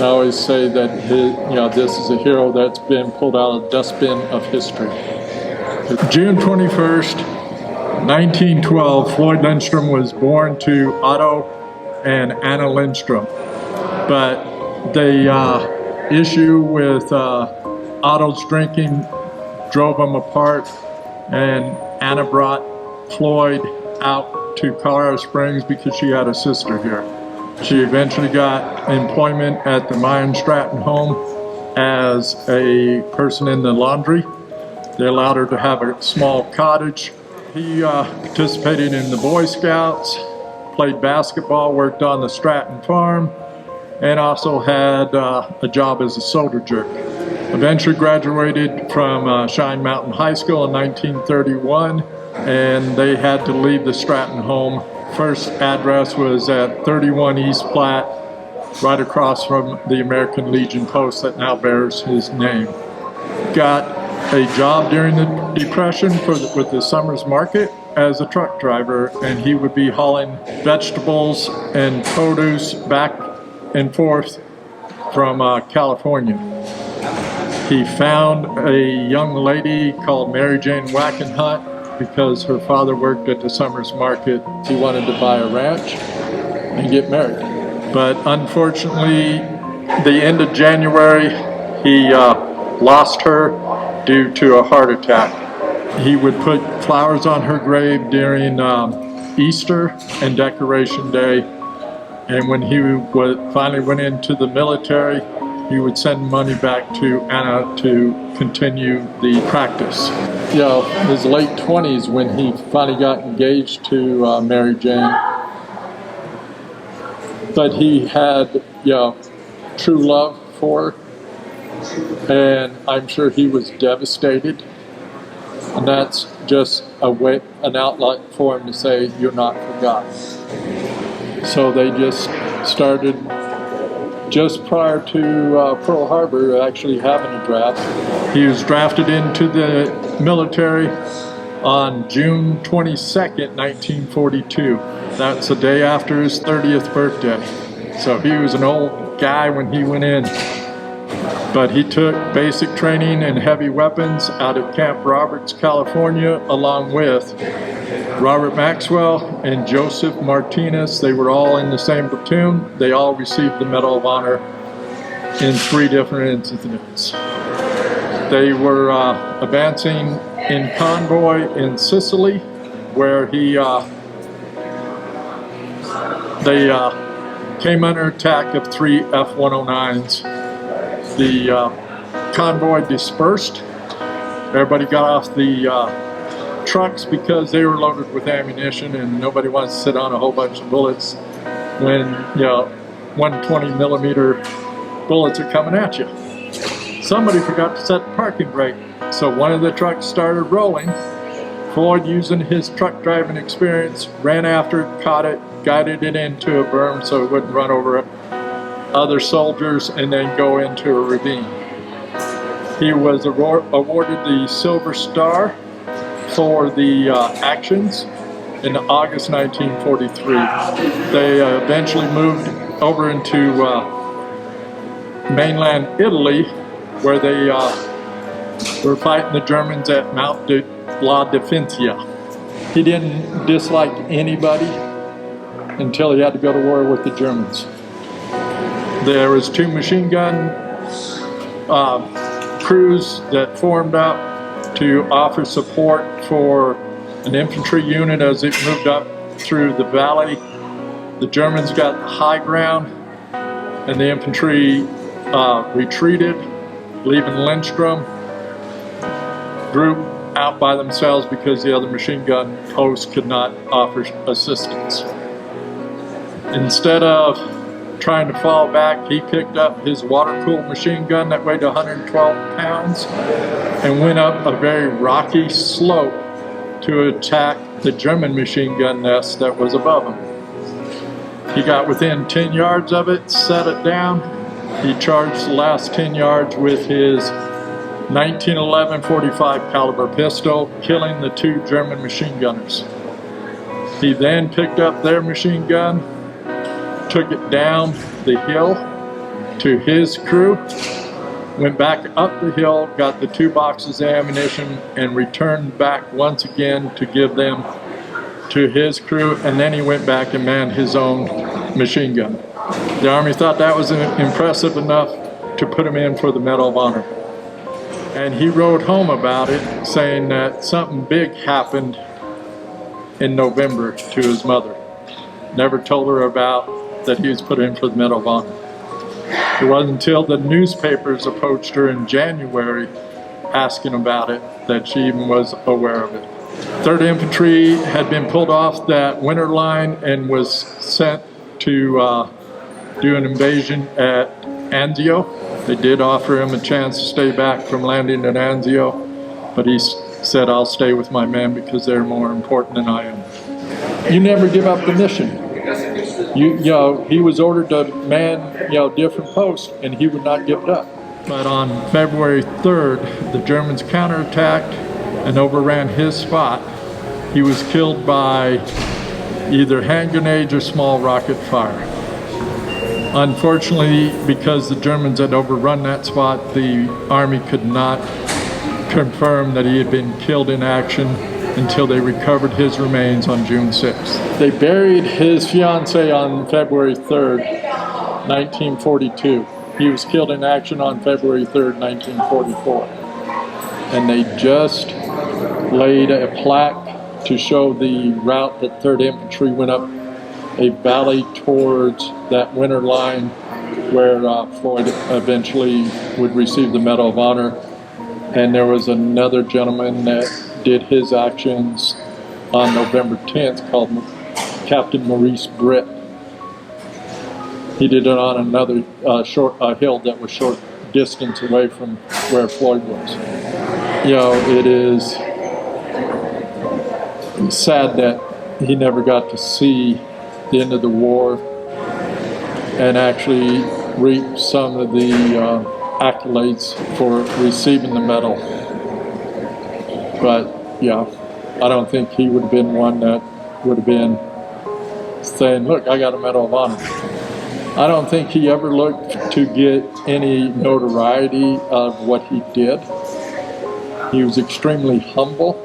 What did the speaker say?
I always say that this is a hero that's been pulled out of the dustbin of history. June 21st, 1912, Floyd Lindstrom was born to Otto and Anna Lindstrom. But the issue with Otto's drinking drove them apart, and Anna brought Floyd out to Colorado Springs because she had a sister here. She eventually got employment at the Meyer Stratton home as a person in the laundry. They allowed her to have a small cottage. He participated in the Boy Scouts, played basketball, worked on the Stratton farm, and also had a job as a soldier. Eventually graduated from Cheyenne Mountain High School in 1931, and they had to leave the Stratton home. First address was at 31 East Platte, right across from the American Legion Post that now bears his name. Got a job during the Depression with the Summers Market as a truck driver, and he would be hauling vegetables and produce back and forth from California. He found a young lady called Mary Jane Wackenhut because her father worked at the Summers Market. He wanted to buy a ranch and get married. But unfortunately, the end of January, he lost her due to a heart attack. He would put flowers on her grave during Easter and Decoration Day. And when he finally went into the military, he would send money back to Anna to continue the practice. His late 20s when he finally got engaged to Mary Jane. But he had true love for her, and I'm sure he was devastated. And that's just an outlet for him to say, "You're not forgotten." So they just started just prior to Pearl Harbor actually having a draft. He was drafted into the military on June 22nd, 1942. That's the day after his 30th birthday. So he was an old guy when he went in. But he took basic training in heavy weapons out at Camp Roberts, California, along with Robert Maxwell and Joseph Martinez. They were all in the same platoon. They all received the Medal of Honor in 3 different incidents. They were advancing in convoy in Sicily, where they came under attack of 3 F-109s. The convoy dispersed. Everybody got off the trucks because they were loaded with ammunition, and nobody wants to sit on a whole bunch of bullets when 120 millimeter bullets are coming at you. Somebody forgot to set the parking brake, so one of the trucks started rolling. Floyd, using his truck driving experience, ran after it, caught it, guided it into a berm so it wouldn't run over other soldiers and then go into a ravine. He was awarded the Silver Star for the actions in August 1943. They eventually moved over into mainland Italy, where they were fighting the Germans at Mount la Difensa. He didn't dislike anybody until he had to go to war with the Germans. There was 2 machine gun crews that formed up to offer support for an infantry unit as it moved up through the valley. The Germans got the high ground, and the infantry retreated, leaving Lindstrom group out by themselves because the other machine gun posts could not offer assistance. Instead of trying to fall back, he picked up his water-cooled machine gun that weighed 112 pounds and went up a very rocky slope to attack the German machine gun nest that was above him. He got within 10 yards of it, set it down. He charged the last 10 yards with his 1911 .45 caliber pistol, killing the 2 German machine gunners. He then picked up their machine gun, took it down the hill, to his crew, went back up the hill, got the 2 boxes of ammunition, and returned back once again to give them to his crew, and then he went back and manned his own machine gun. The Army thought that was impressive enough to put him in for the Medal of Honor. And he wrote home about it, saying that something big happened in November to his mother. Never told her about that he was put in for the Medal of Honor. It wasn't until the newspapers approached her in January asking about it that she even was aware of it. 3rd Infantry had been pulled off that winter line and was sent to do an invasion at Anzio. They did offer him a chance to stay back from landing at Anzio, but he said, "I'll stay with my men because they're more important than I am." You never give up the mission. You know, he was ordered to man, different posts, and he would not give it up. But on February 3rd, the Germans counterattacked and overran his spot. He was killed by either hand grenades or small rocket fire. Unfortunately, because the Germans had overrun that spot, the Army could not confirm that he had been killed in action until they recovered his remains on June 6th. They buried his fiancée on February 3rd, 1942. He was killed in action on February 3rd, 1944. And they just laid a plaque to show the route that 3rd Infantry went up a valley towards that winter line where Floyd eventually would receive the Medal of Honor. And there was another gentleman that did his actions on November 10th called Captain Maurice Britt. He did it on another hill that was short distance away from where Floyd was. It is sad that he never got to see the end of the war and actually reap some of the accolades for receiving the medal. But I don't think he would have been one that would have been saying, "Look, I got a Medal of Honor." I don't think he ever looked to get any notoriety of what he did. He was extremely humble.